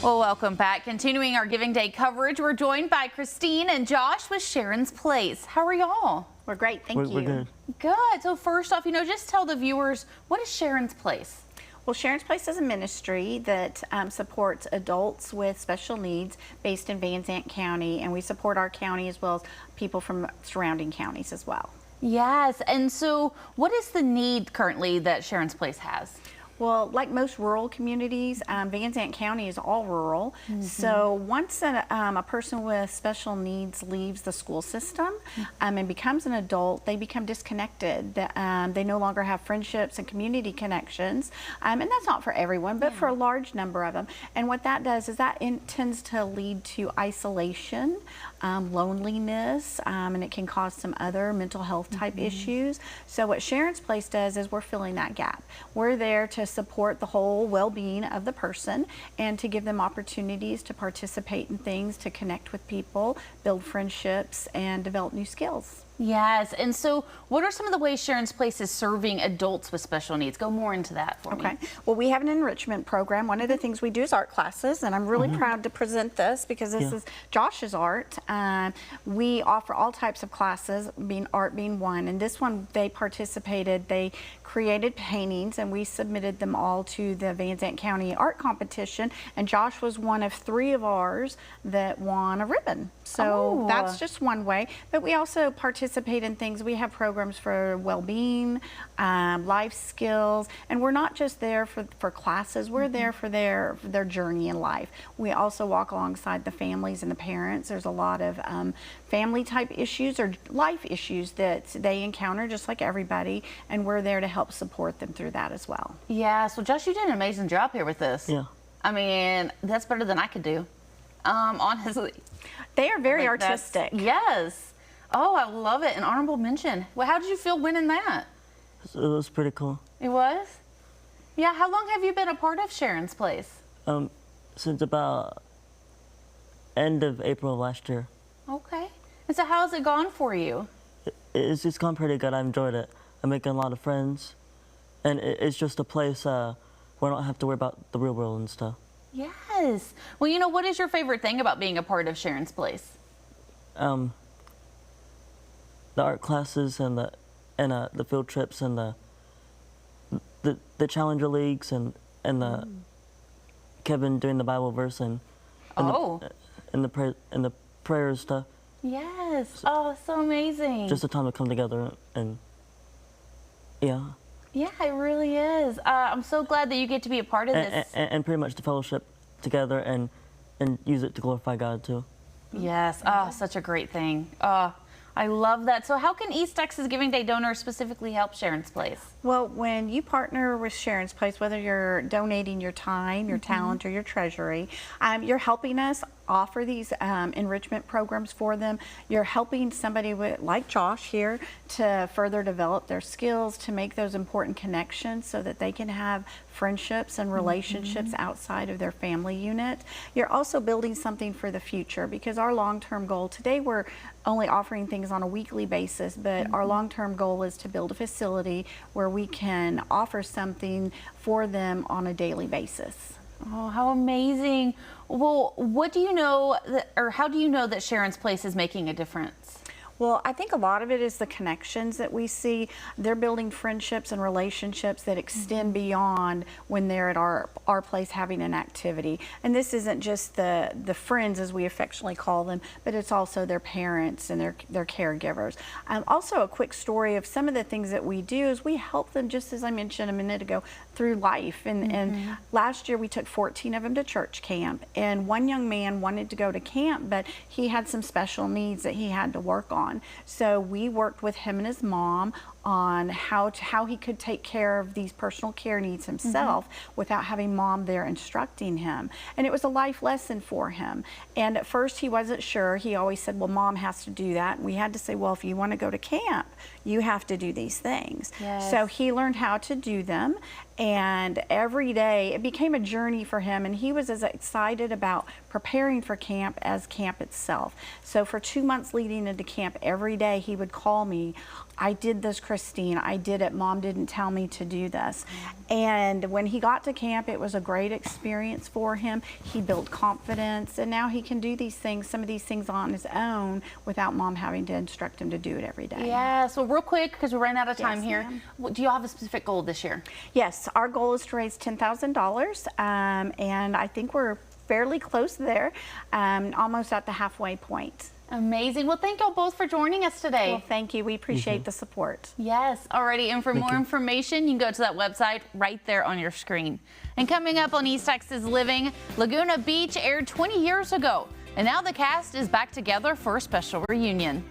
Well, welcome back. Continuing our Giving Day coverage, we're joined by Christine and Josh with Sharon's Place. How are y'all? We're great, thank you. We're good. Good. So first off, just tell the viewers, what is Sharon's Place? Well, Sharon's Place is a ministry that supports adults with special needs based in Van Zandt County, and we support our county as well as people from surrounding counties as well. Yes. And so what is the need currently that Sharon's Place has? Well, like most rural communities, Van Zandt County is all rural. So once a person with special needs leaves the school system and becomes an adult, they become disconnected. They no longer have friendships and community connections. And that's not for everyone, but for a large number of them. And what that does is that tends to lead to isolation, loneliness, and it can cause some other mental health type issues. So what Sharon's Place does is we're filling that gap. We're there to support the whole well-being of the person and to give them opportunities to participate in things, to connect with people, build friendships, and develop new skills. Yes. And so what are some of the ways Sharon's Place is serving adults with special needs? Go more into that for me. Okay. Well, we have an enrichment program. One of the things we do is art classes, and I'm really proud to present this because this is Josh's art. We offer all types of classes, art being one. And this one, they participated. They created paintings, and we submitted them all to the Van Zandt County art competition. And Josh was one of 3 of ours that won a ribbon. So that's just one way. But we also participate in things. We have programs for well-being, life skills, and we're not just there for classes. We're there for their journey in life. We also walk alongside the families and the parents. There's a lot of family type issues or life issues that they encounter just like everybody, and we're there to help support them through that as well. Yeah. So Josh, you did an amazing job here with this. Yeah. I mean, that's better than I could do. Honestly. They are very artistic. Yes. Oh, I love it. An honorable mention. Well, how did you feel winning that? It was pretty cool. It was? Yeah. How long have you been a part of Sharon's Place? Since about end of April last year. Okay. And so how has it gone for you? It's gone pretty good. I've enjoyed it. I'm making a lot of friends. And it's just a place where I don't have to worry about the real world and stuff. Yes. Well, what is your favorite thing about being a part of Sharon's Place? The art classes and the field trips and the Challenger Leagues and the Kevin doing the Bible verse and the prayer stuff. Yes. Oh, so amazing. Just a time to come together and yeah. Yeah, it really is. I'm so glad that you get to be a part of this. And pretty much the fellowship together and use it to glorify God too. Yes. Oh, such a great thing. I love that. So how can East Texas Giving Day donors specifically help Sharon's Place? Well, when you partner with Sharon's Place, whether you're donating your time, your talent, or your treasury, you're helping us offer these enrichment programs for them. You're helping somebody like Josh here to further develop their skills, to make those important connections so that they can have friendships and relationships outside of their family unit. You're also building something for the future, because our long-term goal today, we're only offering things on a weekly basis, but our long-term goal is to build a facility where we can offer something for them on a daily basis. Oh, how amazing. Well, what do you know, or how do you know that Sharon's Place is making a difference? Well, I think a lot of it is the connections that we see. They're building friendships and relationships that extend beyond when they're at our place having an activity. And this isn't just the friends, as we affectionately call them, but it's also their parents and their caregivers. Also, a quick story of some of the things that we do is we help them, just as I mentioned a minute ago, through life. And last year we took 14 of them to church camp, and one young man wanted to go to camp, but he had some special needs that he had to work on. So we worked with him and his mom on how he could take care of these personal care needs himself without having mom there instructing him. And it was a life lesson for him. And at first he wasn't sure. He always said, well, mom has to do that. And we had to say, well, if you want to go to camp, you have to do these things. Yes. So he learned how to do them. And every day it became a journey for him, and he was as excited about preparing for camp as camp itself. So for 2 months leading into camp, every day he would call me, I did this, Christine. I did it. Mom didn't tell me to do this. And when he got to camp, it was a great experience for him. He built confidence, and now he can do these things, some of these things on his own without Mom having to instruct him to do it every day. Yeah, so real quick, because we're running out of time Yes, here, ma'am. do you have a specific goal this year? Yes, our goal is to raise $10,000, and I think we're fairly close there, almost at the halfway point. Amazing. Well, thank y'all both for joining us today. Well, thank you. We appreciate the support. Yes, alrighty. And for more information, you can go to that website right there on your screen. And coming up on East Texas Living, Laguna Beach aired 20 years ago, and now the cast is back together for a special reunion.